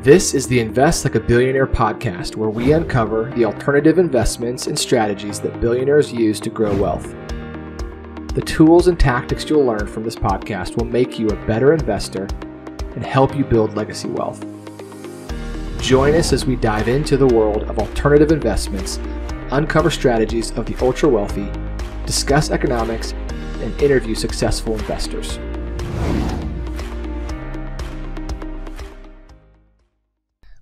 This is the Invest Like a Billionaire podcast, where we uncover the alternative investments and strategies that billionaires use to grow wealth. The tools and tactics you'll learn from this podcast will make you a better investor and help you build legacy wealth. Join us as we dive into the world of alternative investments, uncover strategies of the ultra wealthy, discuss economics, and interview successful investors.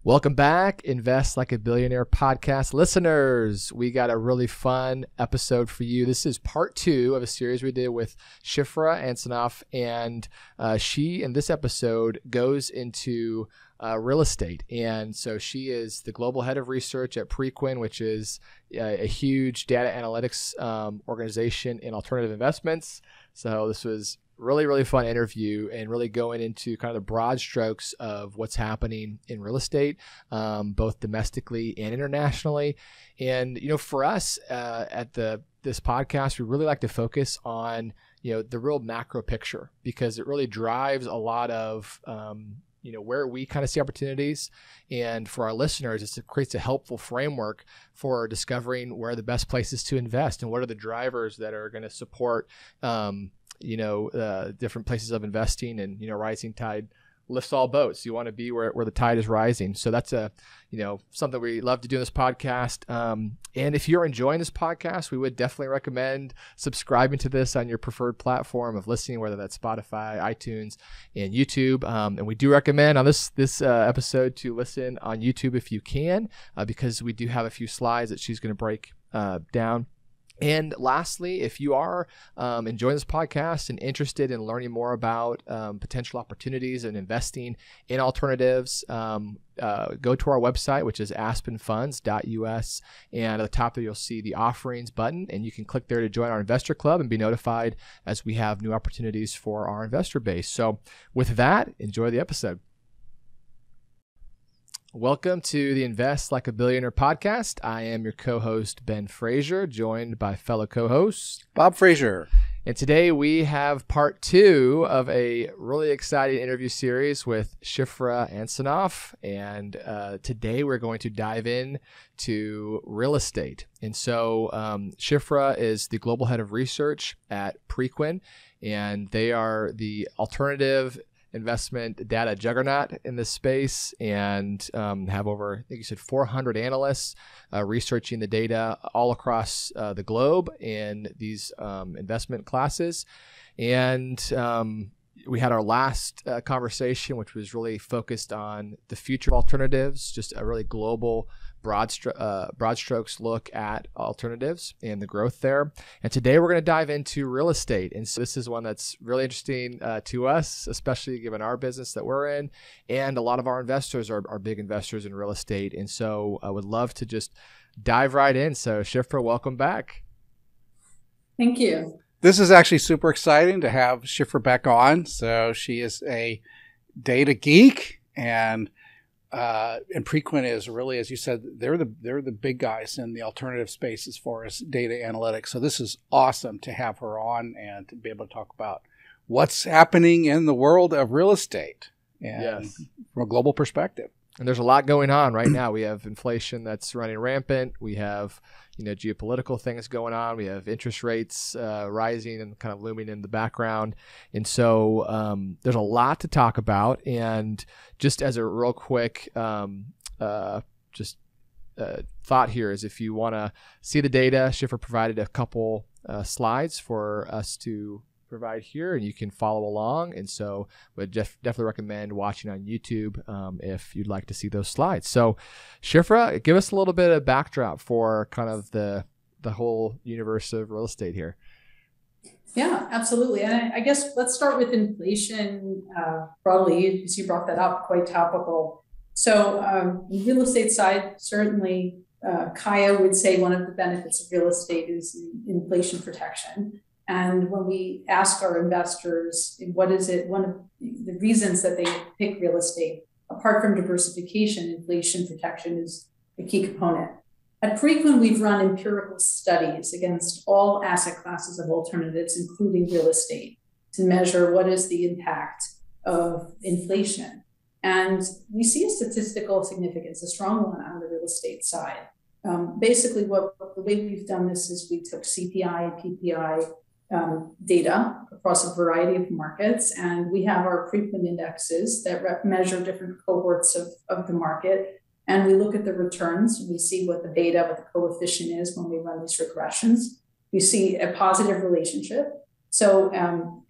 Welcome back, Invest Like a Billionaire podcast listeners. We got a really fun episode for you. This is part 2 of a series we did with Shifra Ansonoff, and she, in this episode, goes into real estate. And so she is the global head of research at Preqin, which is a huge data analytics organization in alternative investments. So this was really fun interview and really going into kind of the broad strokes of what's happening in real estate, both domestically and internationally. And, you know, for us at this podcast, we really like to focus on, you know, the real macro picture, because it really drives a lot of, where we kind of see opportunities. And for our listeners, it creates a helpful framework for discovering where are the best places to invest and what are the drivers that are going to support different places of investing. And, rising tide lifts all boats. You want to be where the tide is rising. So that's something we love to do in this podcast. And if you're enjoying this podcast, we would definitely recommend subscribing to this on your preferred platform of listening, whether that's Spotify, iTunes, and YouTube. And we do recommend on this episode to listen on YouTube if you can, because we do have a few slides that she's going to break down. And lastly, if you are enjoying this podcast and interested in learning more about potential opportunities and investing in alternatives, go to our website, which is aspenfunds.us. And at the top there, you'll see the offerings button, and you can click there to join our investor club and be notified as we have new opportunities for our investor base. So with that, enjoy the episode. Welcome to the Invest Like a Billionaire podcast. I am your co-host, Ben Frazier, joined by fellow co-host Bob Frazier. And today we have part 2 of a really exciting interview series with Shifra Ansonoff. And today we're going to dive in to real estate. And so Shifra is the global head of research at Preqin, and they are the alternative investment data juggernaut in this space, and have over, I think you said 400 analysts researching the data all across the globe in these investment classes. And we had our last conversation, which was really focused on the future of alternatives, just a really global broad strokes look at alternatives and the growth there. And today we're going to dive into real estate. And so this is one that's really interesting to us, especially given our business that we're in. And a lot of our investors are big investors in real estate. And so I would love to just dive right in. So Shifra, welcome back. Thank you. This is actually super exciting to have Shifra back on. So she is a data geek, and Preqin is really, as you said, they're the big guys in the alternative space as far as data analytics. So this is awesome to have her on and to be able to talk about what's happening in the world of real estate and from a global perspective. And there's a lot going on right now. We have inflation that's running rampant. We have, geopolitical things going on. We have interest rates rising and kind of looming in the background. And so there's a lot to talk about. And just as a real quick thought here is, if you want to see the data, Shifra provided a couple slides for us to provide here, and you can follow along. And so would definitely recommend watching on YouTube if you'd like to see those slides. So Shifra, give us a little bit of backdrop for kind of the whole universe of real estate here. Yeah, absolutely. And I guess let's start with inflation broadly, as you brought that up, quite topical. So on the real estate side, certainly Kaya would say one of the benefits of real estate is inflation protection. And when we ask our investors, what is it, one of the reasons that they pick real estate, apart from diversification, inflation protection is a key component. At Preqin, we've run empirical studies against all asset classes of alternatives, including real estate, to measure what is the impact of inflation. And we see a statistical significance, a strong one on the real estate side. Basically, the way we've done this is we took CPI, PPI data across a variety of markets, and we have our Preqin indexes that measure different cohorts of the market. And we look at the returns. We see what the beta, what the coefficient is when we run these regressions. We see a positive relationship. So,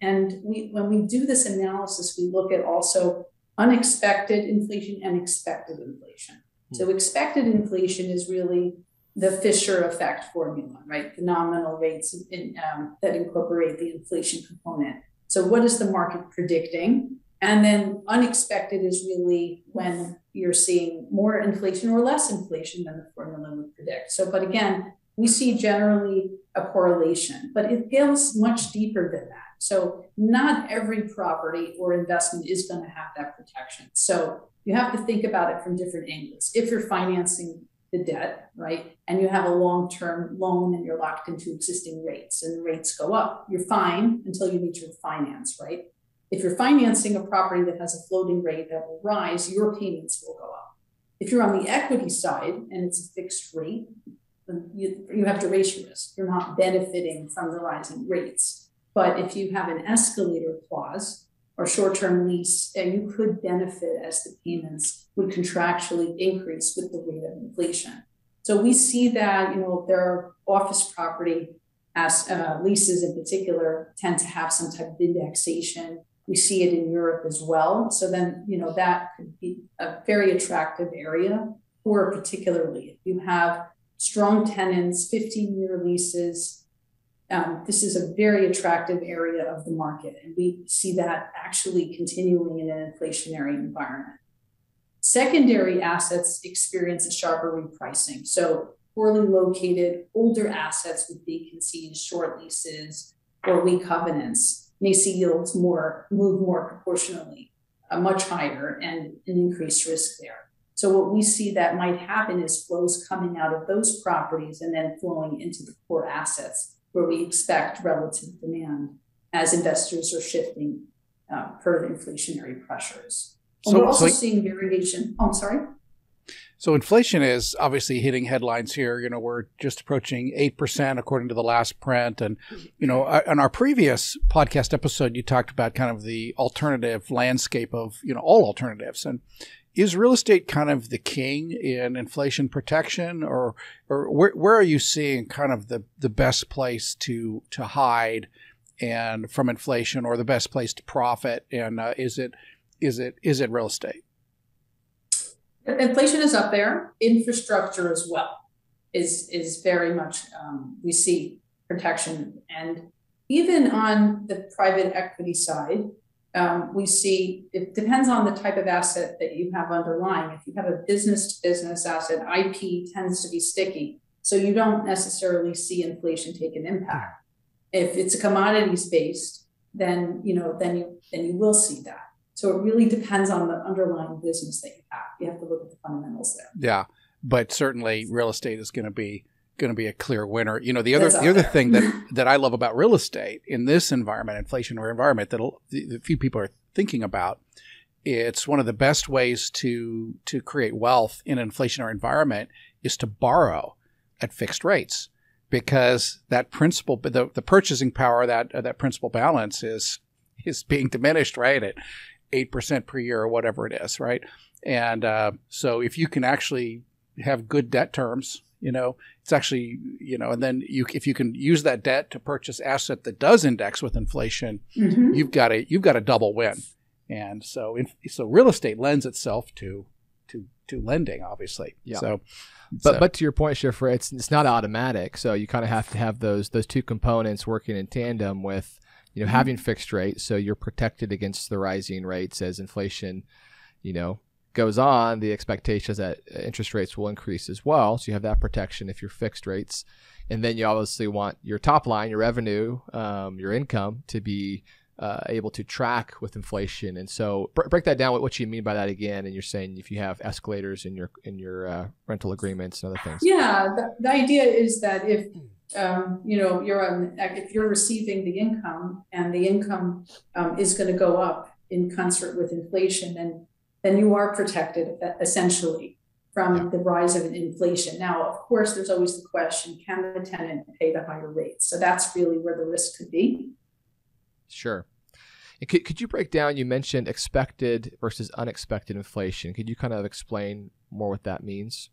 when we do this analysis, we look at also unexpected inflation and expected inflation. So expected inflation is really the Fisher effect formula, right? The nominal rates that incorporate the inflation component. So what is the market predicting? And then unexpected is really when you're seeing more inflation or less inflation than the formula would predict. So, but again, we see generally a correlation, but it goes much deeper than that. So not every property or investment is going to have that protection. So you have to think about it from different angles. If you're financing the debt, right, and you have a long-term loan and you're locked into existing rates and the rates go up, you're fine until you need to refinance, right? If you're financing a property that has a floating rate that will rise, your payments will go up. If you're on the equity side and it's a fixed rate, you have duration risk. You're not benefiting from the rising rates. But if you have an escalator clause or short-term lease, you could benefit as the payments would contractually increase with the rate of inflation. So we see that, there are office property as leases in particular tend to have some type of indexation. We see it in Europe as well. So then, that could be a very attractive area, or particularly if you have strong tenants, 15-year leases. This is a very attractive area of the market, and we see that actually continuing in an inflationary environment. Secondary assets experience a sharper repricing. So poorly located, older assets with vacancies, short leases, or weak covenants may see yields move more proportionally, much higher, and an increased risk there. So what we see that might happen is flows coming out of those properties and then flowing into the core assets where we expect relative demand as investors are shifting per inflationary pressures. And we're also seeing variation. Oh, I'm sorry. So inflation is obviously hitting headlines here. We're just approaching 8% according to the last print. And, on our previous podcast episode, you talked about kind of the alternative landscape of, all alternatives. And is real estate kind of the king in inflation protection, or where are you seeing kind of the best place to hide and from inflation, or the best place to profit? And is it real estate? Inflation is up there. Infrastructure as well is very much, we see protection. And even on the private equity side, we see it depends on the type of asset that you have underlying. If you have a business-to-business asset, IP tends to be sticky, so you don't necessarily see inflation take an impact. If it's a commodities based, then you will see that. So it really depends on the underlying business that you have. You have to look at the fundamentals there. Yeah, but certainly real estate is going to be a clear winner. The other thing that I love about real estate in this environment, inflationary environment, that a few people are thinking about, it's one of the best ways to create wealth in an inflationary environment is to borrow at fixed rates, because that principal, the purchasing power, that principal balance is being diminished, right, at 8% per year or whatever it is, right? And so if you can actually have good debt terms, it's actually, and then if you can use that debt to purchase asset that does index with inflation, mm-hmm. you've got a double win. And so real estate lends itself to lending, obviously. Yeah. But to your point, Shifra, it's not automatic. So you kind of have to have those two components working in tandem with, mm-hmm. having fixed rates, so you're protected against the rising rates as inflation, goes on. The expectation is that interest rates will increase as well. So you have that protection if you're fixed rates. And then you obviously want your top line, your revenue, your income to be able to track with inflation. And so break that down. What you mean by that again? And you're saying if you have escalators in your rental agreements and other things. Yeah, the idea is that if if you're receiving the income and the income is going to go up in concert with inflation, then then you are protected essentially from the rise of inflation. Now, of course, there's always the question, can the tenant pay the higher rates? So that's really where the risk could be. Sure. And could you break down, you mentioned expected versus unexpected inflation. Could you kind of explain more what that means?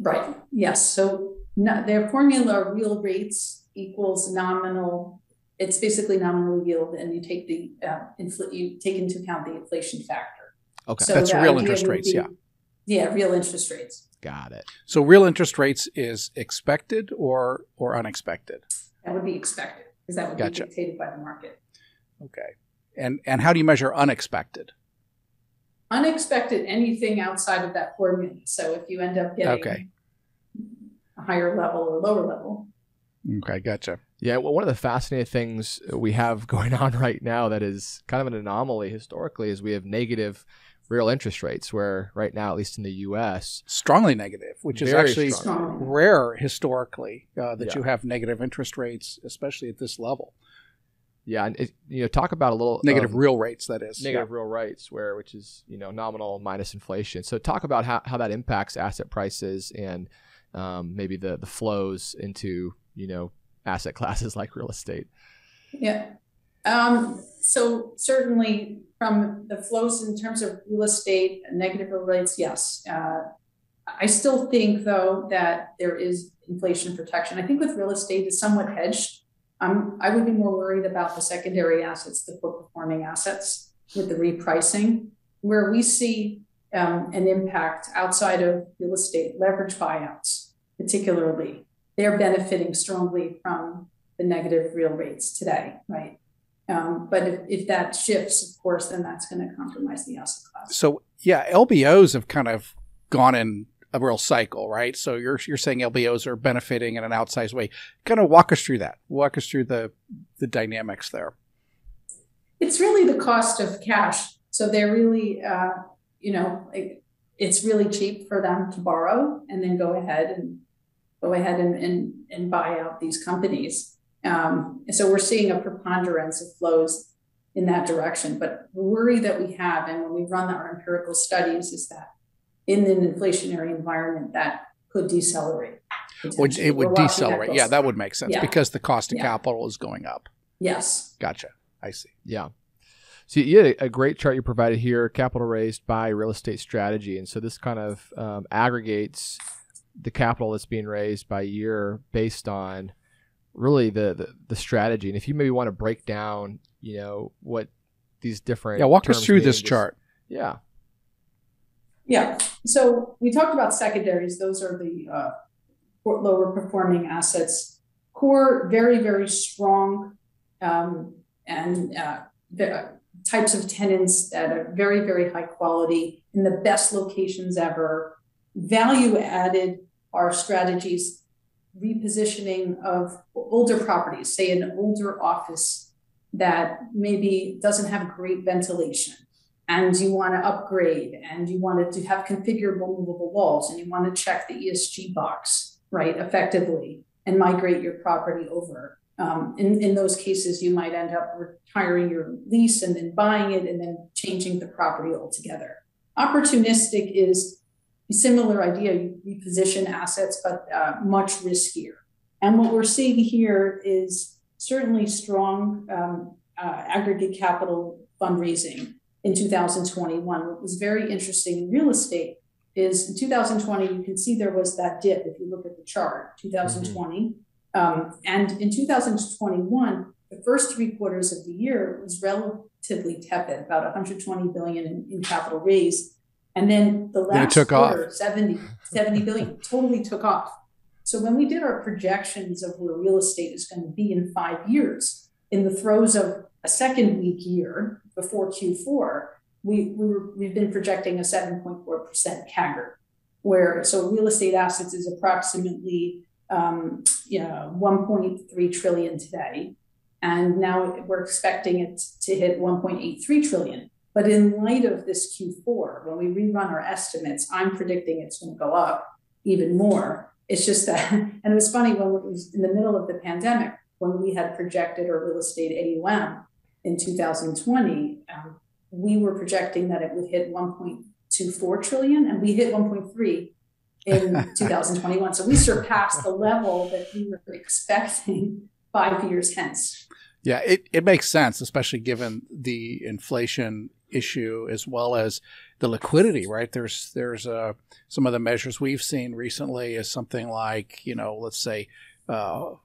Right. Yes. So their formula, real rates equals nominal. It's basically nominal yield, and you take the you take into account the inflation factor. Okay. So that's real interest rates. Yeah, real interest rates. Got it. So real interest rates is expected or unexpected? That would be expected, because that would be dictated by the market. Okay. And how do you measure unexpected? Unexpected, anything outside of that formula. So if you end up getting a higher level or lower level. Okay, gotcha. Yeah, well, one of the fascinating things we have going on right now that is kind of an anomaly historically is we have negative real interest rates, where right now, at least in the U.S., strongly negative, which is actually rare historically that you have negative interest rates, especially at this level. Yeah, and talk about a little negative real rates. That is negative real rates, which is nominal minus inflation. So talk about how that impacts asset prices and maybe the flows into asset classes like real estate. Yeah. So certainly from the flows in terms of real estate and negative real rates, yes. I still think though that there is inflation protection. I think with real estate it's somewhat hedged. I would be more worried about the secondary assets, the poor performing assets with the repricing, where we see an impact outside of real estate, leverage buyouts, particularly. They're benefiting strongly from the negative real rates today, right? But if that shifts, of course, then that's going to compromise the asset class. So yeah, LBOs have kind of gone in a real cycle, right? So you're saying LBOs are benefiting in an outsized way. Kind of walk us through that. Walk us through the dynamics there. It's really the cost of cash. So they're really, it's really cheap for them to borrow and then go ahead and buy out these companies. So we're seeing a preponderance of flows in that direction. But the worry that we have, and when we run our empirical studies, is that in an inflationary environment, that could decelerate. It would decelerate. Yeah, that would make sense because the cost of capital is going up. Yes. Gotcha. I see. Yeah. So you had a great chart you provided here, capital raised by real estate strategy. And so this kind of aggregates the capital that's being raised by year based on really the strategy. And if you maybe want to break down, what these different walk us through this chart. Yeah. Yeah. So we talked about secondaries. Those are the lower performing assets. Core, very, very strong, and the types of tenants that are very, very high quality in the best locations ever. Value added are strategies, repositioning of older properties, say an older office that maybe doesn't have great ventilation, and you want to upgrade, and you want to have configurable movable walls, and you want to check the ESG box, right, effectively, and migrate your property over. In those cases, you might end up retiring your lease and then buying it and then changing the property altogether. Opportunistic is a similar idea. You reposition assets, but much riskier. And what we're seeing here is certainly strong aggregate capital fundraising in 2021. What was very interesting in real estate is in 2020, you can see there was that dip if you look at the chart, 2020. And in 2021, the first 3 quarters of the year was relatively tepid, about 120 billion in capital raised. And then the last quarter, 70 billion, totally took off. So when we did our projections of where real estate is going to be in 5 years, in the throes of a second weak year before Q4, we've been projecting a 7.4% CAGR, so real estate assets is approximately 1.3 trillion today, and now we're expecting it to hit 1.83 trillion. But in light of this Q4, when we rerun our estimates, I'm predicting it's going to go up even more. It's just that, and it was funny when it was in the middle of the pandemic, when we had projected our real estate AUM in 2020, we were projecting that it would hit 1.24 trillion, and we hit 1.3 in 2021. So we surpassed the level that we were expecting 5 years hence. Yeah, it makes sense, especially given the inflation issue as well as the liquidity, right? There's some of the measures we've seen recently is something like, let's say about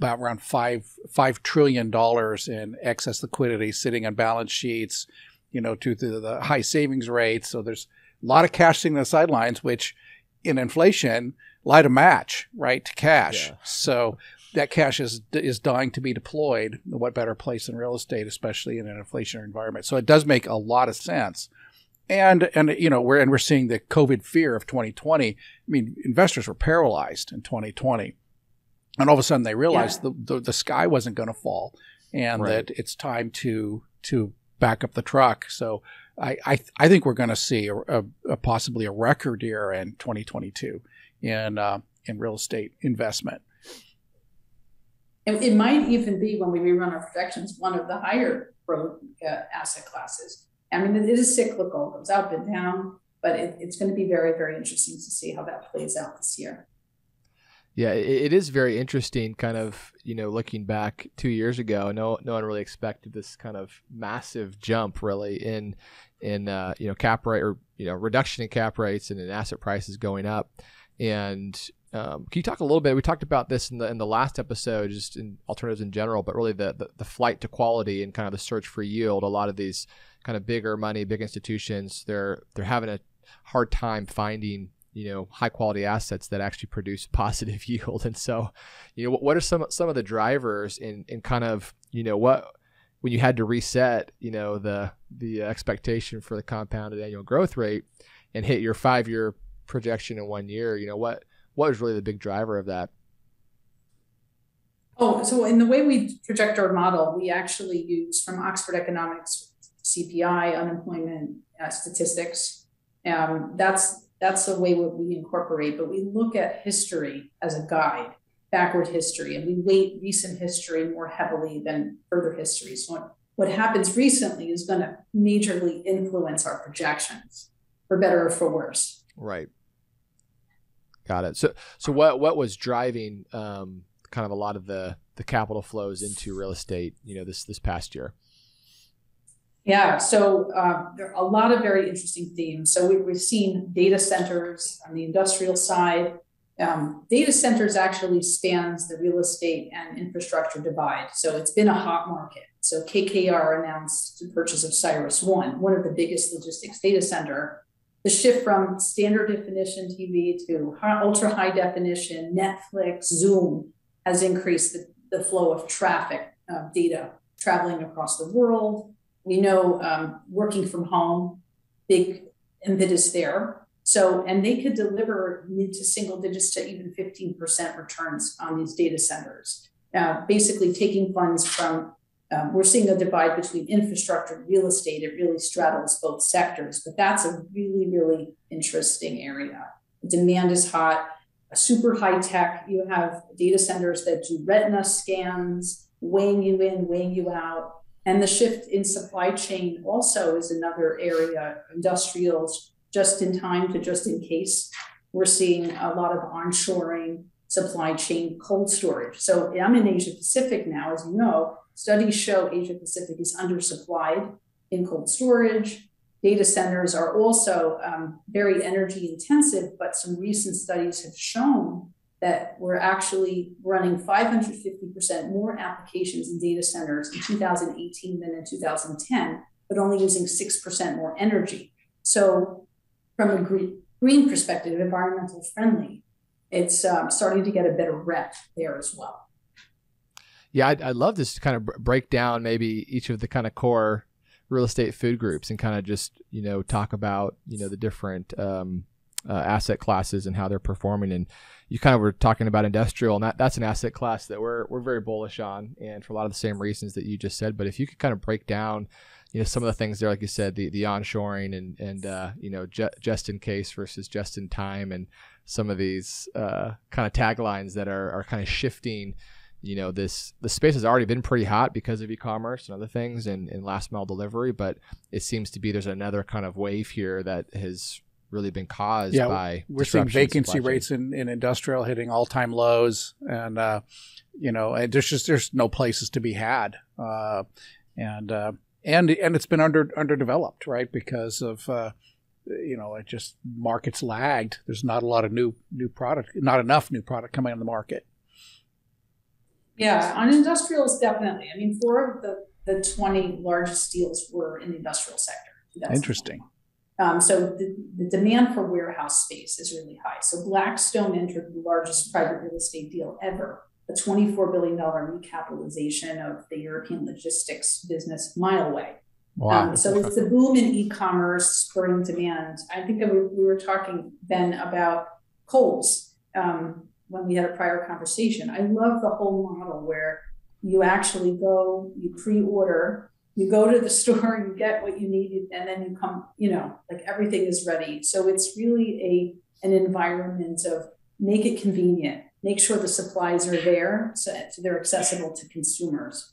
around $5 trillion in excess liquidity sitting on balance sheets, due to the high savings rates. So there's a lot of cash sitting on the sidelines, which in inflation light a match, right, to cash. Yeah. So that cash is dying to be deployed. What better place than real estate, especially in an inflationary environment? So it does make a lot of sense. And we're seeing the COVID fear of 2020. I mean, investors were paralyzed in 2020, and all of a sudden they realized the sky wasn't going to fall, and that it's time to back up the truck. So I think we're going to see a possibly a record year in 2022 in real estate investment. And it might even be, when we rerun our projections, one of the higher growth asset classes. I mean, it is cyclical, it goes up and down, but it's going to be very, very interesting to see how that plays out this year. Yeah, it is very interesting, kind of, looking back 2 years ago, no one really expected this kind of massive jump really in cap rate or, reduction in cap rates and in asset prices going up. And can you talk a little bit? We talked about this in the last episode, just in alternatives in general, but really the flight to quality and kind of the search for yield. A lot of these kind of bigger money, big institutions, they're having a hard time finding high quality assets that actually produce positive yield. And so, what are some of the drivers in kind of what, when you had to reset the expectation for the compounded annual growth rate and hit your 5-year projection in 1 year, what was really the big driver of that? Oh, so in the way we project our model, we actually use from Oxford Economics CPI, unemployment statistics. That's the way we incorporate, but we look at history as a guide, backward history, and we weight recent history more heavily than further history. So what happens recently is going to majorly influence our projections, for better or for worse. Right. Got it. So what was driving kind of a lot of the capital flows into real estate, this past year? Yeah, so there are a lot of very interesting themes. So we've seen data centers on the industrial side. Data centers actually spans the real estate and infrastructure divide. So it's been a hot market. So KKR announced the purchase of CyrusOne, one of the biggest logistics data center. The shift from standard definition TV to ultra high definition, Netflix, Zoom has increased the flow of traffic, data traveling across the world. We know working from home, big impetus there. So, and they could deliver mid to single digits to even 15% returns on these data centers. Basically taking funds from, we're seeing a divide between infrastructure and real estate. It really straddles both sectors, but that's a really, really interesting area. The demand is hot, super high tech. You have data centers that do retina scans, weighing you in, weighing you out. And the shift in supply chain also is another area, industrials, just in time to just in case. We're seeing a lot of onshoring, supply chain, cold storage. So I'm in Asia Pacific now, as you know. Studies show Asia Pacific is undersupplied in cold storage. Data centers are also very energy intensive, but some recent studies have shown that we're actually running 550% more applications in data centers in 2018 than in 2010, but only using 6% more energy. So from a green perspective, environmental friendly, it's starting to get a better rep there as well. Yeah, I'd love to kind of break down maybe each of the kind of core real estate food groups and kind of just, talk about, the different asset classes and how they're performing. And you kind of were talking about industrial, and that's an asset class that we're very bullish on, and for a lot of the same reasons that you just said. But if you could kind of break down, some of the things there, like you said, the onshoring and just in case versus just in time, and some of these kind of taglines that are kind of shifting the space has already been pretty hot because of e-commerce and other things and last mile delivery, but it seems to be there's another kind of wave here that has really been caused by we're seeing vacancy rates in industrial hitting all-time lows, and and there's no places to be had, and it's been underdeveloped, right, because of it just markets lagged. There's not a lot of new product, not enough new product coming on the market. Yeah, on industrials, definitely. I mean, 4 of the 20 largest deals were in the industrial sector. Interesting. So the demand for warehouse space is really high. So Blackstone entered the largest private real estate deal ever, a $24 billion recapitalization of the European logistics business Mile Way. Wow. So it's the boom in e-commerce spurring demand. I think that we were talking, Ben, about Kohl's when we had a prior conversation. I love the whole model where you actually go, you pre-order, you go to the store, you get what you need, and then you come, like everything is ready. So it's really an environment of make it convenient, make sure the supplies are there so they're accessible to consumers.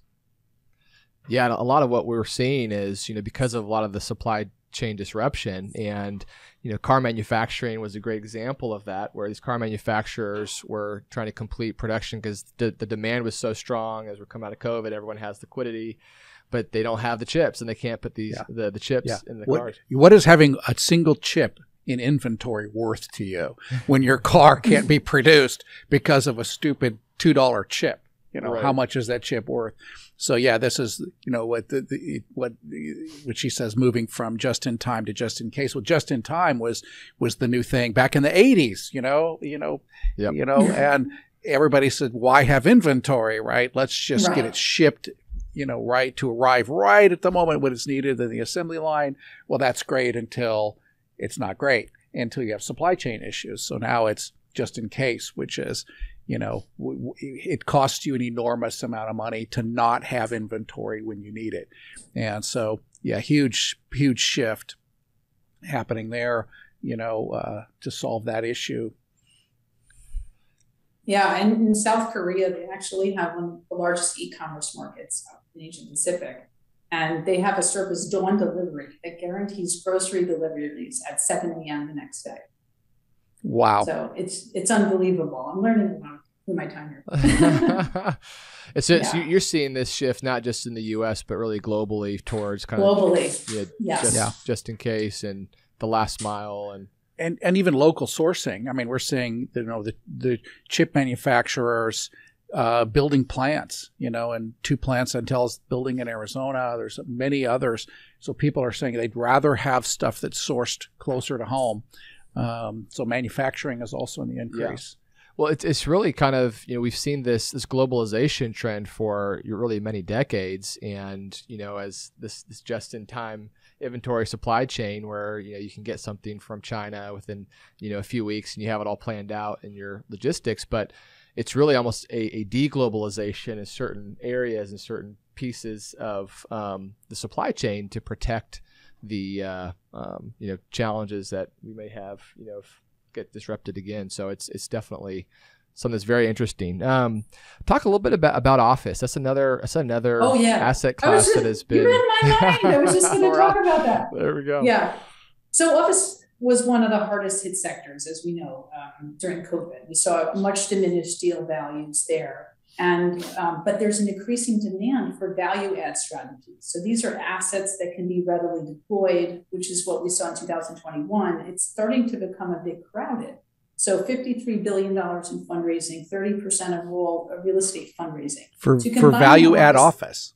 Yeah, and a lot of what we're seeing is, because of a lot of the supply chain disruption, and car manufacturing was a great example of that, where these car manufacturers were trying to complete production because the demand was so strong. As we're coming out of COVID, everyone has liquidity, but they don't have the chips, and they can't put the chips in the cars. What is having a single chip in inventory worth to you when your car can't be produced because of a stupid $2 chip? Right. How much is that chip worth? So this is what she says, moving from just in time to just in case. Well, just in time was the new thing back in the 80s. And everybody said, why have inventory, right? Let's just get it shipped, right, to arrive right at the moment when it's needed in the assembly line. Well, that's great until it's not great, until you have supply chain issues. So now it's just in case, which is, it costs you an enormous amount of money to not have inventory when you need it. And so, huge shift happening there, to solve that issue. Yeah, and in South Korea, they actually have one of the largest e-commerce markets in Asia Pacific. And they have a service, Dawn Delivery, that guarantees grocery deliveries at 7 a.m. the next day. Wow. So it's unbelievable. I'm learning a lot in my time here. So you're seeing this shift not just in the U.S., but really globally towards kind of just in case and the last mile and even local sourcing. I mean, we're seeing the chip manufacturers building plants, and 2 plants Intel's building in Arizona. There's many others. So people are saying they'd rather have stuff that's sourced closer to home. So manufacturing is also in the increase. Yeah. Well, it's really kind of, we've seen this globalization trend for really many decades. And, as this just-in-time inventory supply chain where, you can get something from China within, a few weeks and you have it all planned out in your logistics. But it's really almost a deglobalization in certain areas and certain pieces of the supply chain to protect the challenges that we may have get disrupted again. So it's definitely something that's very interesting. Talk a little bit about office. That's another asset class that has been. You read my mind. I was just going to talk about that. There we go. Yeah. So office was one of the hardest hit sectors, as we know, during COVID. We saw much diminished deal values there. And but there's an increasing demand for value add strategies. So these are assets that can be readily deployed, which is what we saw in 2021. It's starting to become a bit crowded. So $53 billion in fundraising, 30% of all real estate fundraising. For value add office.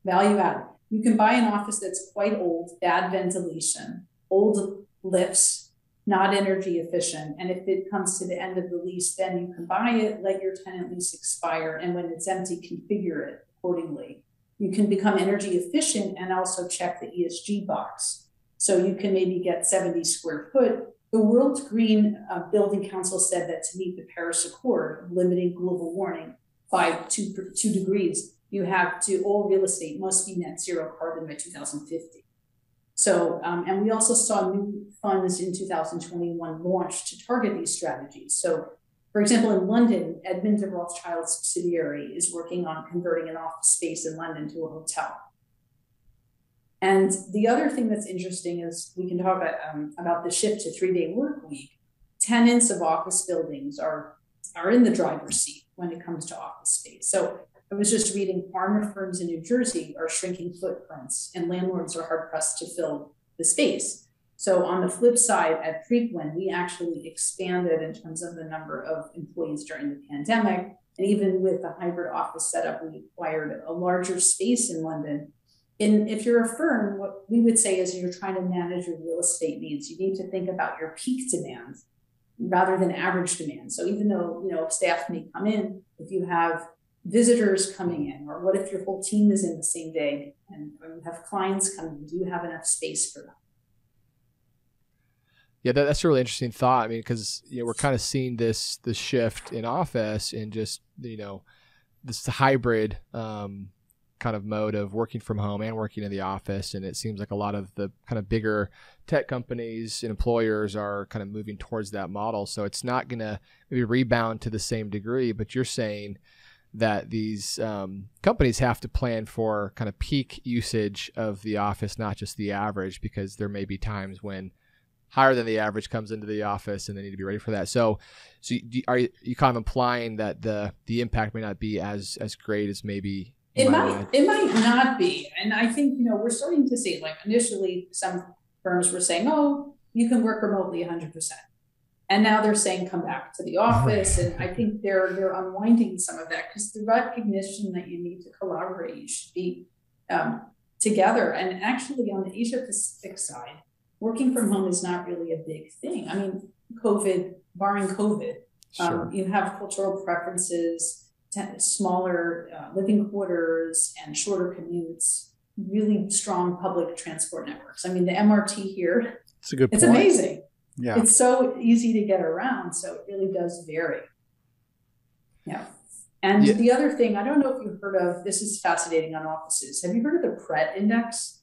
Value add. You can buy an office that's quite old, bad ventilation, old lifts, not energy efficient. And if it comes to the end of the lease, then you can buy it, let your tenant lease expire, and when it's empty, configure it accordingly. You can become energy efficient and also check the ESG box. So you can maybe get 70 square foot. The World Green Building Council said that to meet the Paris Accord, limiting global warming by 2 degrees, all real estate must be net zero carbon by 2050. So, and we also saw new funds in 2021 launched to target these strategies. So, For example, in London, Edmund de Rothschild's subsidiary is working on converting an office space in London to a hotel. And the other thing that's interesting is we can talk about the shift to 3-day work week. Tenants of office buildings are in the driver's seat when it comes to office space. So I was just reading pharma firms in New Jersey are shrinking footprints and landlords are hard pressed to fill the space. So on the flip side, at Preqin, we actually expanded in terms of the number of employees during the pandemic. And even with the hybrid office setup, we acquired a larger space in London. And if you're a firm, what we would say is you're trying to manage your real estate needs. You need to think about your peak demand rather than average demand. So even though, staff may come in, if you have visitors coming in, or what if your whole team is in the same day and you have clients coming in, do you have enough space for them? Yeah, that's a really interesting thought. I mean, because we're kind of seeing this shift in office and just this hybrid kind of mode of working from home and working in the office, and it seems like a lot of the kind of bigger tech companies and employers are kind of moving towards that model. So it's not going to maybe rebound to the same degree, but you're saying that these companies have to plan for kind of peak usage of the office, not just the average, because there may be times when higher than the average comes into the office and they need to be ready for that. So are you kind of implying that the impact may not be as great as maybe it might not be. And I think, we're starting to see, like, initially some firms were saying, oh, you can work remotely 100%. And now they're saying, come back to the office. And I think they're unwinding some of that because the recognition that you need to collaborate, you should be together. And actually on the Asia Pacific side, working from home is not really a big thing. I mean, barring COVID, sure. You have cultural preferences, smaller living quarters and shorter commutes, really strong public transport networks. I mean, the MRT here, it's a good point. It's amazing. Yeah. It's so easy to get around. So it really does vary. Yeah. And the other thing, I don't know if you've heard of, this is fascinating on offices. Have you heard of the Pret index?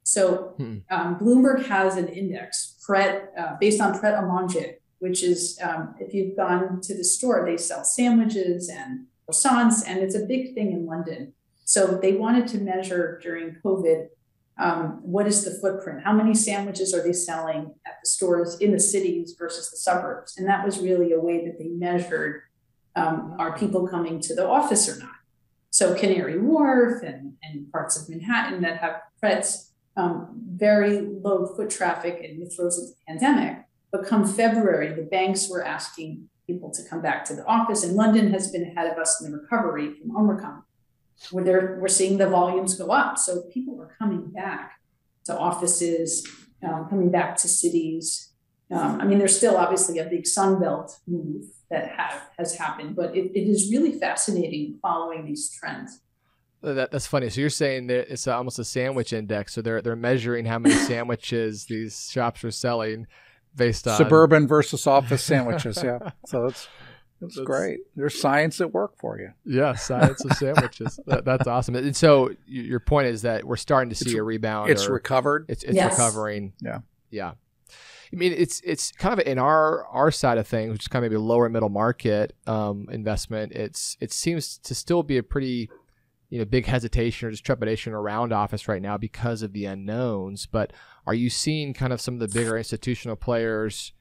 So Bloomberg has an index, Pret, based on Pret a Manger, which is, if you've gone to the store, they sell sandwiches and croissants, and it's a big thing in London. So they wanted to measure during COVID, what is the footprint? How many sandwiches are they selling at the stores in the cities versus the suburbs? And that was really a way that they measured, are people coming to the office or not? So Canary Wharf and parts of Manhattan that have Prets, very low foot traffic in the throes of the pandemic. But come February, the banks were asking people to come back to the office, and London has been ahead of us in the recovery from Omicron, where we're seeing the volumes go up. So people are coming back to offices, coming back to cities. I mean, there's still obviously a big Sunbelt move that has happened, but it is really fascinating following these trends. That's funny. So you're saying that it's almost a sandwich index. So they're measuring how many sandwiches these shops are selling based on suburban versus office sandwiches. Yeah. So that's great. There's science at work for you. Yeah. Science of sandwiches. That's awesome. And so your point is that we're starting to see a rebound. It's recovered. It's yes. recovering. Yeah. Yeah. I mean, it's kind of in our side of things, which is kind of maybe lower middle market investment. It seems to still be a pretty big hesitation or just trepidation around office right now because of the unknowns. But are you seeing kind of some of the bigger institutional players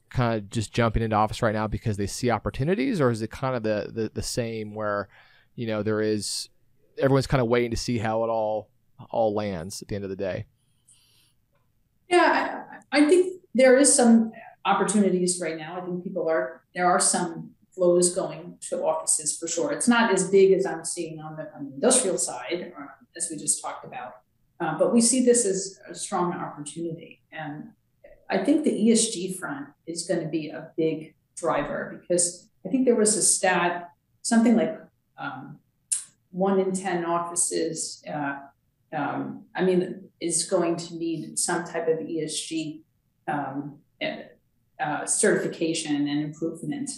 kind of just jumping into office right now because they see opportunities, or is it kind of the same where, everyone's kind of waiting to see how it all lands at the end of the day? Yeah, I think there is some opportunities right now. I think there are some flows going to offices for sure. It's not as big as I'm seeing on the industrial side, as we just talked about, but we see this as a strong opportunity. And I think the ESG front is going to be a big driver, because I think there was a stat, something like 1 in 10 offices, is going to need some type of ESG certification and improvement.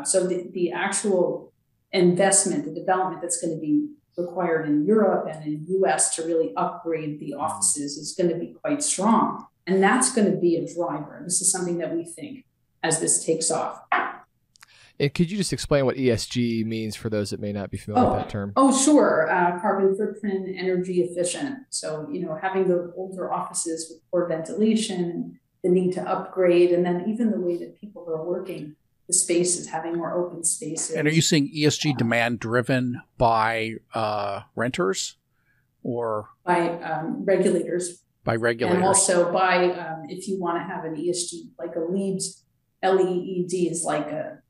So the actual investment, the development that's going to be required in Europe and in the US to really upgrade the offices is going to be quite strong. And that's going to be a driver. This is something that we think as this takes off. And could you just explain what ESG means for those that may not be familiar with that term? Oh, sure. Carbon footprint, energy efficient. So, having the older offices with poor ventilation, the need to upgrade, and then even the way that people are working, the spaces, having more open spaces. And are you seeing ESG demand driven by renters or by regulators? By regulators. And also by, if you want to have an ESG, like a LEED, LEED is like a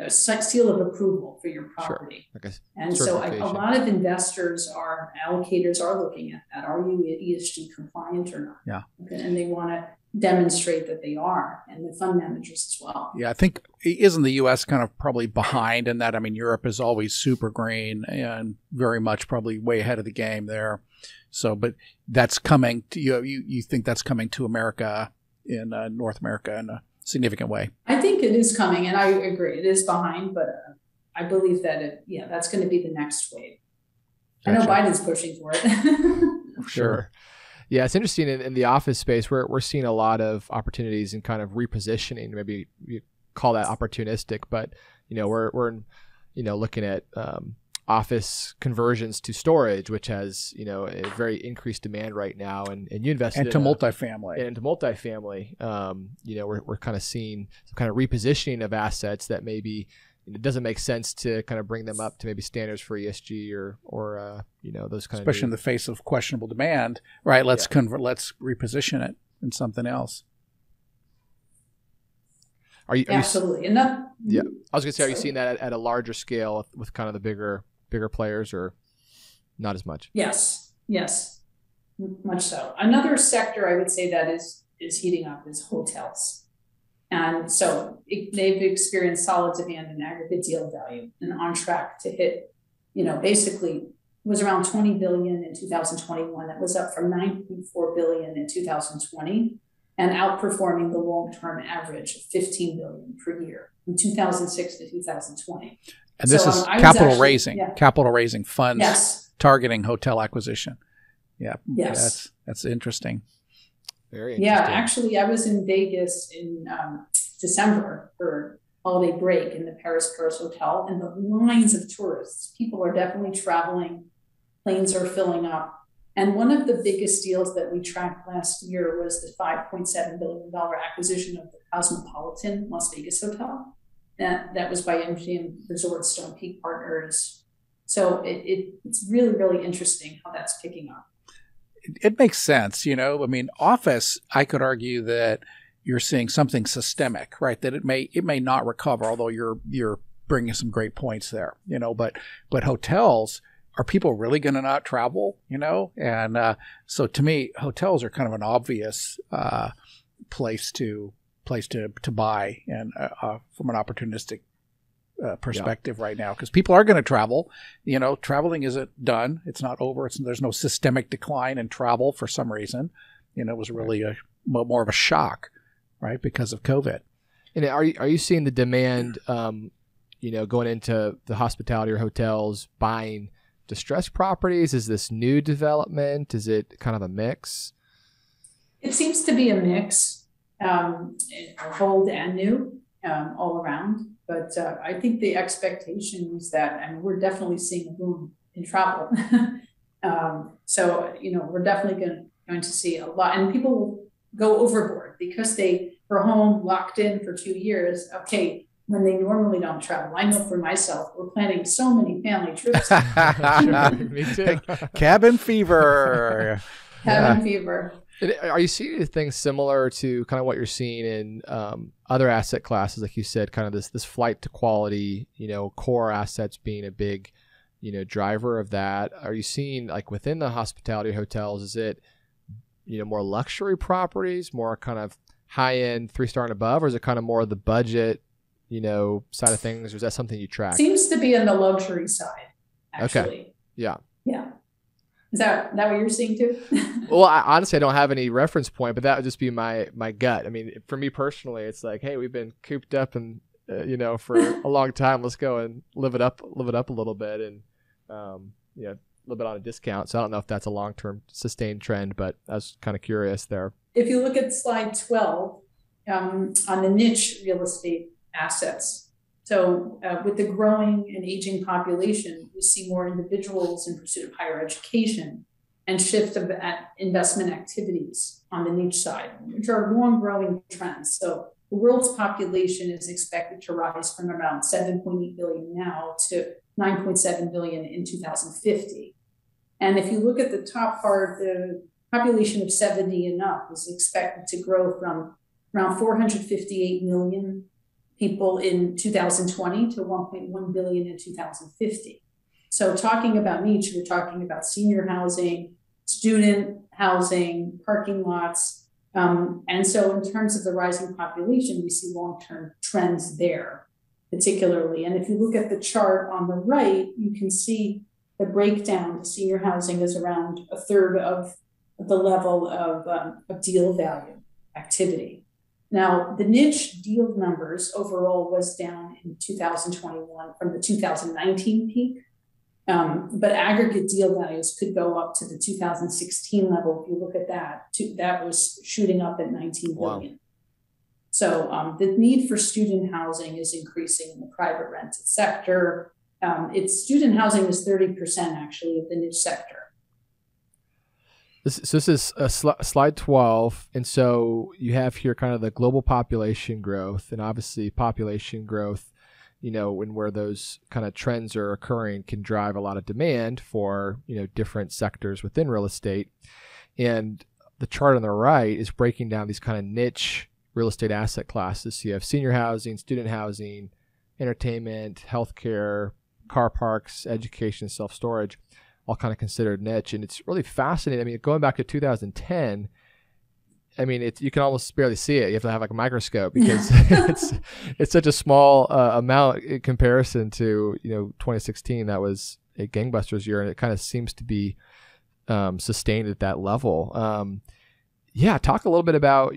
seal of approval for your property. Sure. Okay. And so a lot of investors allocators are looking at that. Are you ESG compliant or not? Yeah. Okay. And they want to demonstrate that they are, and the fund managers as well. Yeah, I think, isn't the U.S. kind of probably behind in that? I mean, Europe is always super green and very much probably way ahead of the game there. So, but that's coming to you think that's coming to America in North America in a significant way? I think it is coming, and I agree. It is behind, but I believe that that's going to be the next wave. Gotcha. I know Biden's pushing for it. Sure. Yeah, it's interesting in the office space. We're seeing a lot of opportunities in kind of repositioning. Maybe you call that opportunistic, but we're looking at office conversions to storage, which has a very increased demand right now, and you invested into multifamily. We're kind of seeing some kind of repositioning of assets that maybe it doesn't make sense to kind of bring them up to maybe standards for ESG or those kind of, especially in the face of questionable demand, right? Let's reposition it in something else. Are you absolutely? I was gonna say, are you seeing that at a larger scale with kind of the bigger players, or not as much? Yes, much so. Another sector I would say that is heating up is hotels. And so they've experienced solid demand and aggregate deal value, and on track to hit, basically was around $20 billion in 2021. That was up from $9.4 billion in 2020, and outperforming the long-term average of $15 billion per year from 2006 to 2020. And this is capital raising funds targeting hotel acquisition. Yeah, yes, that's interesting. Very interesting. Yeah, actually, I was in Vegas in December for holiday break in the Paris Hotel, and the lines of tourists. People are definitely traveling. Planes are filling up. And one of the biggest deals that we tracked last year was the $5.7 billion acquisition of the Cosmopolitan Las Vegas Hotel. That was by MGM Resorts, Stone Peak Partners. So it's really, really interesting how that's picking up. It makes sense, I mean, office, I could argue that you're seeing something systemic, right? That it may not recover, although you're bringing some great points there, but hotels, are people really going to not travel, And so to me, hotels are kind of an obvious place to buy, and from an opportunistic perspective right now, because people are going to travel. Traveling isn't done; it's not over. There's no systemic decline in travel for some reason. It was really more of a shock, right, because of COVID. And are you seeing the demand, going into the hospitality or hotels buying distressed properties? Is this new development? Is it kind of a mix? It seems to be a mix, old and new, all around. But I think the expectation is that, we're definitely seeing a boom in travel. So, we're definitely going to see a lot, and people will go overboard because they were home locked in for 2 years. Okay, when they normally don't travel. I know for myself, we're planning so many family trips. Sure, me too. Cabin fever. Cabin fever. Are you seeing things similar to kind of what you're seeing in other asset classes, like you said, kind of this flight to quality, core assets being a big, driver of that? Are you seeing, like, within the hospitality hotels, is it, more luxury properties, more kind of high-end 3-star and above, or is it kind of more of the budget, side of things, or is that something you track? Seems to be on the luxury side, actually. Okay. Yeah. Is that what you're seeing too? Well, honestly, I don't have any reference point, but that would just be my gut. I mean, for me personally, it's like, hey, we've been cooped up and for a long time. Let's go and live it up a little bit, and a little bit on a discount. So I don't know if that's a long-term sustained trend, but I was kind of curious there. If you look at slide 12, on the niche real estate assets, So with the growing and aging population, we see more individuals in pursuit of higher education and shift of investment activities on the niche side, which are long growing trends. So the world's population is expected to rise from around 7.8 billion now to 9.7 billion in 2050. And if you look at the top part, the population of 70 and up is expected to grow from around 458 million people in 2020 to 1.1 billion in 2050. So talking about niche, we're talking about senior housing, student housing, parking lots. And so in terms of the rising population, we see long-term trends there, particularly. And if you look at the chart on the right, you can see the breakdown. Senior housing is around a third of the level of deal value activity. Now, the niche deal numbers overall was down in 2021 from the 2019 peak, but aggregate deal values could go up to the 2016 level. If you look at that, that was shooting up at 19 billion. Wow. So the need for student housing is increasing in the private rented sector. Student housing is 30% actually of the niche sector. This is slide 12. And so you have here kind of the global population growth, and obviously population growth, and where those kind of trends are occurring can drive a lot of demand for, different sectors within real estate. And the chart on the right is breaking down these kind of niche real estate asset classes. So you have senior housing, student housing, entertainment, healthcare, car parks, education, self-storage, all kind of considered niche. And it's really fascinating. I mean, going back to 2010, you can almost barely see it. You have to have like a microscope because it's such a small amount in comparison to, 2016. That was a gangbusters year, and it kind of seems to be sustained at that level. Talk a little bit about,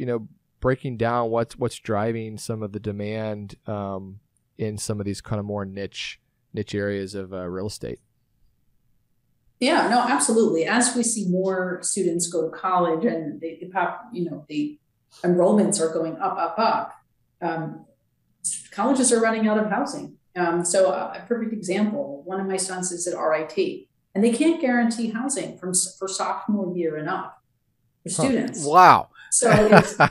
breaking down what's driving some of the demand in some of these kind of more niche areas of real estate. Yeah, no, absolutely. As we see more students go to college and the enrollments are going up, colleges are running out of housing. So a perfect example, one of my sons is at RIT, and they can't guarantee housing for sophomore year and up for students. Wow. So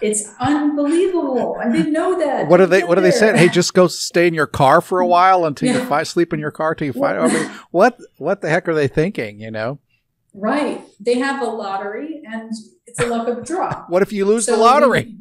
it's unbelievable. I didn't know that. What are they saying? Hey, just go stay in your car for a while until you sleep in your car till you find out. What the heck are they thinking, Right. They have a lottery and it's a luck of the draw. What if you lose the lottery?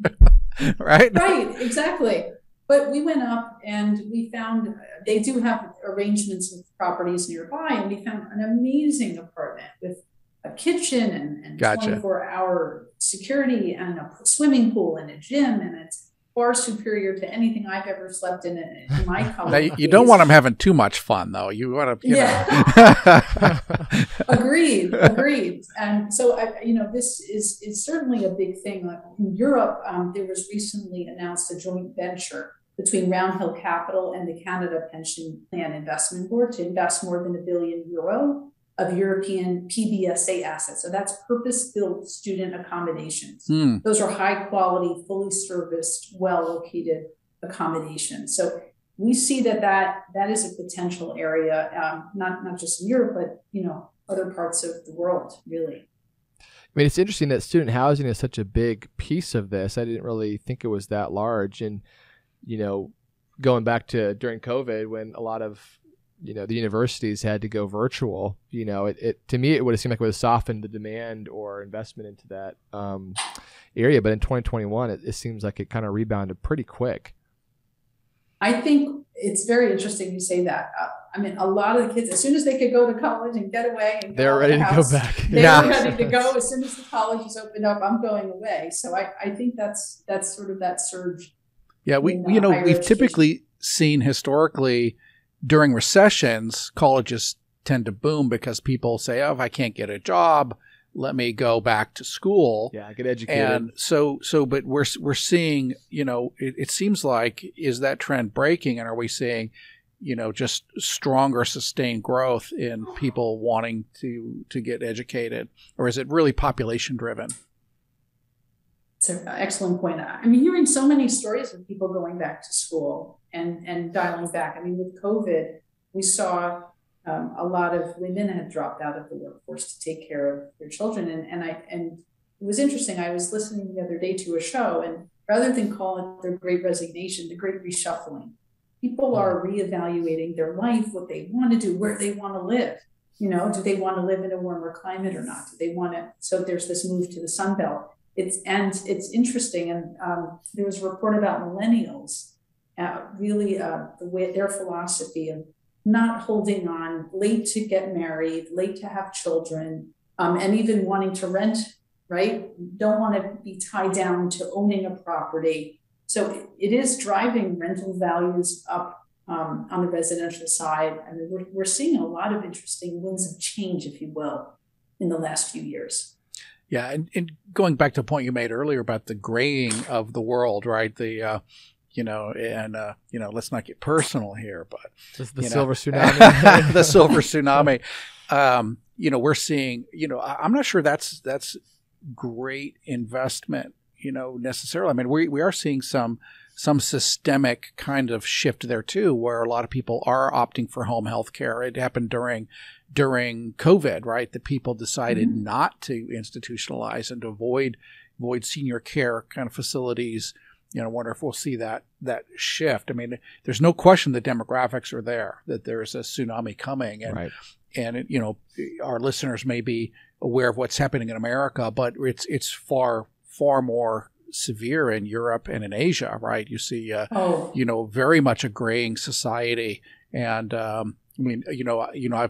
Right? Right, exactly. But we went up and we found they do have arrangements with properties nearby, and we found an amazing apartment with a kitchen and Gotcha. 24-hour security and a swimming pool and a gym, and it's far superior to anything I've ever slept in my college. Now, you don't want them having too much fun, though. You want to, Agreed. And so, this is certainly a big thing. Like in Europe, there was recently announced a joint venture between Roundhill Capital and the Canada Pension Plan Investment Board to invest more than €1 billion of European PBSA assets. So that's purpose-built student accommodations. Those are high quality, fully serviced, well-located accommodations. So we see that is a potential area, not just in Europe, but other parts of the world, really. I mean, it's interesting that student housing is such a big piece of this. I didn't really think it was that large. And, going back to during COVID, when a lot of the universities had to go virtual, it to me, it would have seemed like it would have softened the demand or investment into that area. But in 2021, it seems like it kind of rebounded pretty quick. I think it's very interesting you say that. A lot of the kids, as soon as they could go to college and get away, and they're ready to go back. They're ready to go. As soon as the colleges opened up, I'm going away. So I think that's sort of that surge. Yeah, we've typically seen historically during recessions, colleges tend to boom because people say, "Oh, if I can't get a job, let me go back to school." Yeah, get educated. And but we're seeing, it seems like, is that trend breaking, and are we seeing, just stronger sustained growth in people wanting to get educated, or is it really population driven? It's an excellent point. I'm hearing so many stories of people going back to school and dialing back. I mean, with COVID, we saw a lot of women had dropped out of the workforce to take care of their children. And it was interesting. I was listening the other day to a show, and rather than call it the Great Resignation, the Great Reshuffling, people are reevaluating their life, what they want to do, where they want to live. You know, do they want to live in a warmer climate or not? Do they want to? So there's this move to the Sun Belt. It's interesting, and there was a report about millennials, really the way their philosophy of not holding on, late to get married, late to have children, and even wanting to rent, right? Don't want to be tied down to owning a property. So it is driving rental values up on the residential side. I mean, we're seeing a lot of interesting winds of change, if you will, in the last few years. Yeah, and going back to a point you made earlier about the graying of the world, right? The let's not get personal here, but the silver tsunami, the silver tsunami. We're seeing. I'm not sure that's great investment. Necessarily. I mean, we are seeing some systemic kind of shift there too, where a lot of people are opting for home health care. It happened during COVID, right? That people decided not to institutionalize and to avoid senior care kind of facilities. I wonder if we'll see that shift. I mean, there's no question the demographics are there, that there's a tsunami coming, and right. And our listeners may be aware of what's happening in America, but it's far more severe in Europe and in Asia, right? You see, very much a graying society, and I'm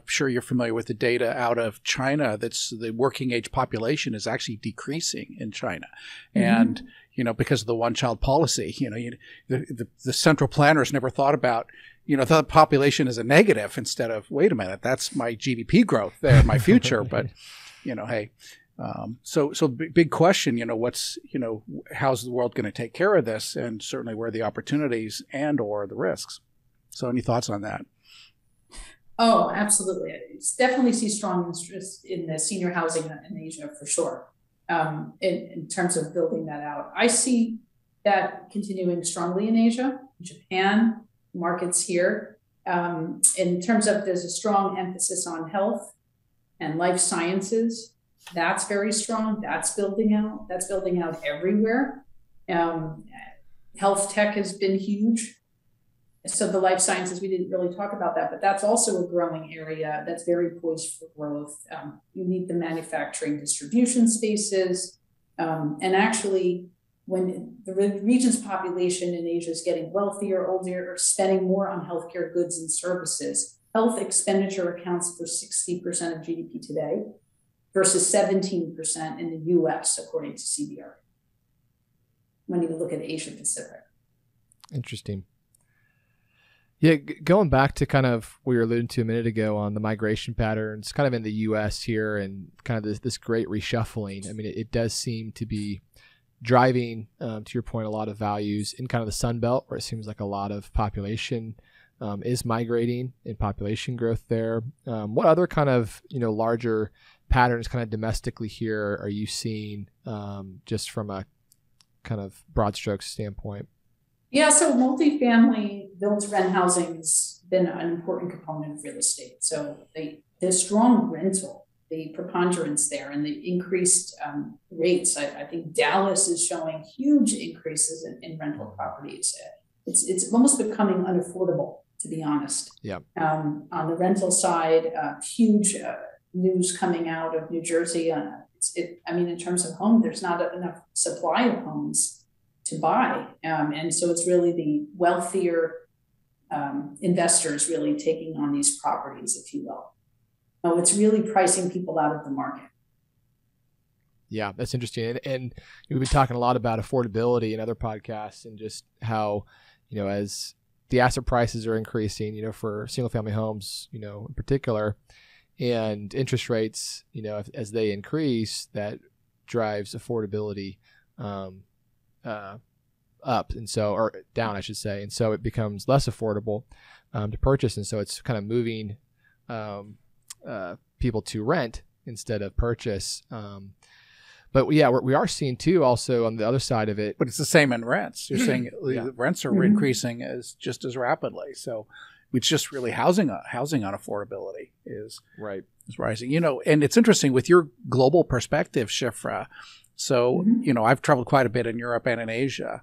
sure you're familiar with the data out of China. That's the working age population is actually decreasing in China, and because of the one-child policy, the central planners never thought about, thought the population is a negative instead of, wait a minute, that's my GDP growth there, my future. But, hey, so big question, how's the world going to take care of this? And certainly where are the opportunities and or the risks? So any thoughts on that? Oh, absolutely. It's definitely see strong interest in the senior housing in Asia for sure. In terms of building that out, I see that continuing strongly in Asia, Japan, markets here. In terms of, there's a strong emphasis on health and life sciences. That's very strong. That's building out. That's building out everywhere. Health tech has been huge. So the life sciences, we didn't really talk about that, but that's also a growing area that's very poised for growth. You need the manufacturing distribution spaces. And actually, when the region's population in Asia is getting wealthier, older, or spending more on healthcare goods and services, health expenditure accounts for 60% of GDP today versus 17% in the US, according to CBRE, when you look at Asia Pacific. Interesting. Yeah, going back to kind of what you were alluding to a minute ago on the migration patterns, kind of in the U.S. here, and kind of this great reshuffling. I mean, it does seem to be driving, to your point, a lot of values in kind of the Sun Belt, where it seems like a lot of population is migrating and population growth there. What other kind of larger patterns, kind of domestically here, are you seeing just from a kind of broad strokes standpoint? Yeah, so multifamily build-to-rent housing has been an important component of real estate. So the strong rental, the preponderance there, and the increased rates. I think Dallas is showing huge increases in rental properties. It's almost becoming unaffordable, to be honest. Yeah. On the rental side, huge news coming out of New Jersey. In terms of home, there's not enough supply of homes to buy. And so it's really the wealthier investors really taking on these properties, if you will. It's really pricing people out of the market. Yeah, that's interesting. And we've been talking a lot about affordability in other podcasts, and just how, as the asset prices are increasing, for single family homes, in particular, and interest rates, as they increase, that drives affordability up, and so, or down, I should say. And so it becomes less affordable to purchase. And so it's kind of moving people to rent instead of purchase. But yeah, we are seeing too also on the other side of it. But it's the same in rents. You're saying the rents are increasing just as rapidly. So it's just really housing on affordability is rising. And it's interesting with your global perspective, Shifra. So, I've traveled quite a bit in Europe and in Asia,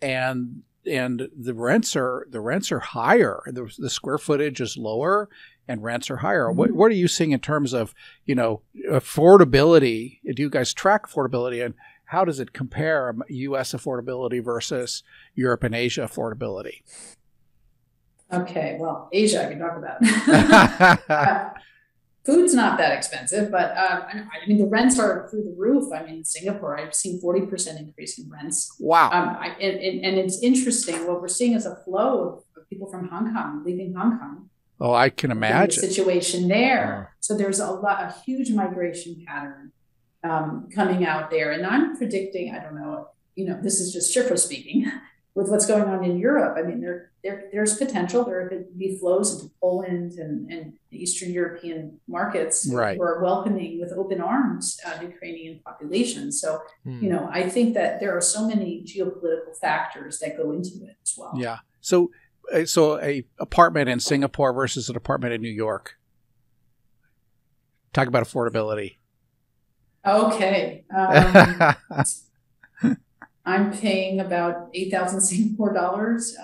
and the rents are higher. The square footage is lower and rents are higher. What are you seeing in terms of, affordability? Do you guys track affordability, and how does it compare U.S. affordability versus Europe and Asia affordability? Okay, well, Asia, I can talk about. Food's not that expensive, but I mean, the rents are through the roof. I mean, in Singapore, I've seen 40% increase in rents. Wow. And it's interesting. What we're seeing is a flow of people from Hong Kong leaving Hong Kong. Oh, I can imagine. The situation there. So there's a huge migration pattern coming out there. And I'm predicting, I don't know, this is just Shifra speaking, with what's going on in Europe. I mean, there's potential. There could be flows into Poland and Eastern European markets who are welcoming with open arms Ukrainian population. So, I think that there are so many geopolitical factors that go into it as well. Yeah. So a apartment in Singapore versus an apartment in New York. Talk about affordability. Okay. I'm paying about 8,000 Singapore dollars.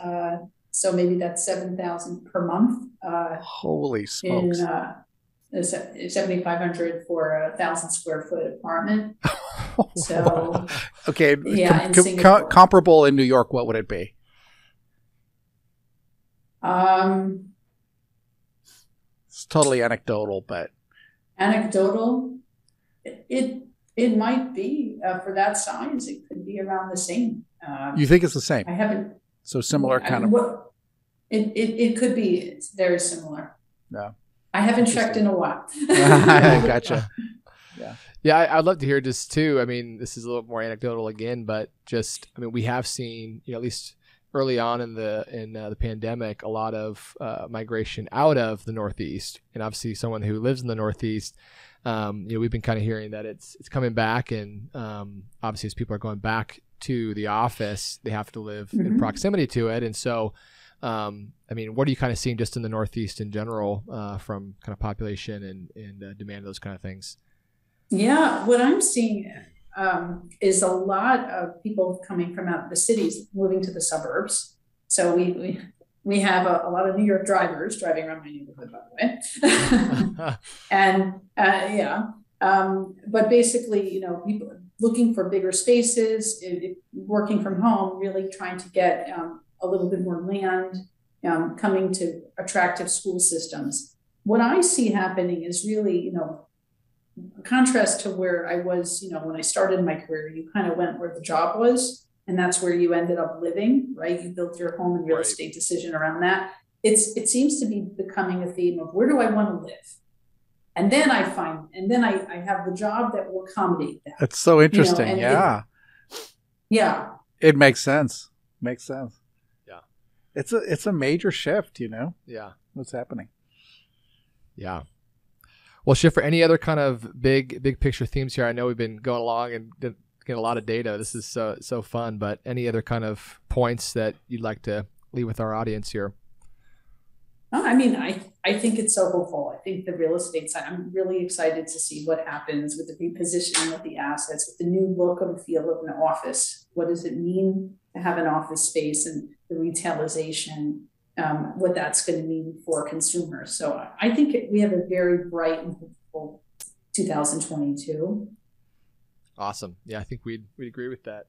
So maybe that's 7,000 per month. Holy smokes. 7,500 for a 1,000 square foot apartment. So, okay. Yeah, comparable in New York, what would it be? It's totally anecdotal, but. Anecdotal? It might be for that size. It could be around the same. You think it's the same? I haven't. So similar kind of. It could be. It's very similar. Yeah. I haven't checked in a while. Gotcha. Yeah, I'd love to hear this too. I mean, this is a little more anecdotal again, but we have seen, at least early on in the pandemic, a lot of migration out of the Northeast, and obviously someone who lives in the Northeast. We've been kind of hearing that it's coming back, and obviously as people are going back to the office, they have to live in proximity to it. And so, what are you kind of seeing just in the Northeast in general from kind of population and demand, those kind of things? Yeah, what I'm seeing is a lot of people coming from out of the cities moving to the suburbs. So we have a lot of New York drivers driving around my neighborhood, by the way. And but basically, people looking for bigger spaces, working from home, really trying to get a little bit more land, coming to attractive school systems. What I see happening is really, a contrast to where I was, when I started my career. You kind of went where the job was, and that's where you ended up living, right? You built your home and real estate decision around that. It seems to be becoming a theme of, where do I want to live? And then I have the job that will accommodate that. That's so interesting. Yeah. It makes sense. Yeah. It's a major shift, Yeah. What's happening. Yeah. Well, Shifra, any other kind of big picture themes here? I know we've been going along and getting a lot of data. This is so fun, but any other kind of points that you'd like to leave with our audience here? I think it's so hopeful. I think the real estate side, I'm really excited to see what happens with the repositioning of the assets, with the new look and feel of an office. What does it mean to have an office space, and the retailization, what that's going to mean for consumers. So I think we have a very bright and hopeful 2022. Awesome. Yeah, I think we'd agree with that.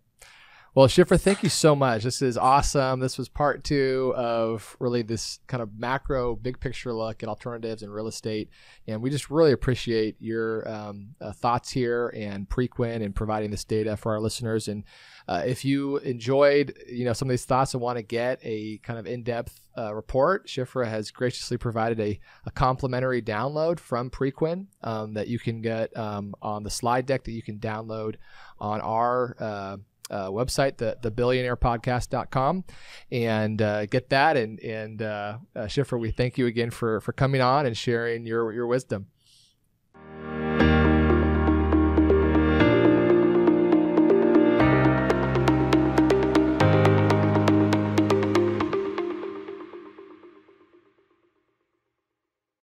Well, Shifra, thank you so much. This is awesome. This was part 2 of really this kind of macro, big picture look at alternatives in real estate. And we just really appreciate your thoughts here and Preqin and providing this data for our listeners. And if you enjoyed, some of these thoughts and want to get a kind of in-depth report, Shifra has graciously provided a complimentary download from Preqin that you can get on the slide deck that you can download on our website, the billionairepodcast.com, and get that. And Shifra, we thank you again for coming on and sharing your wisdom.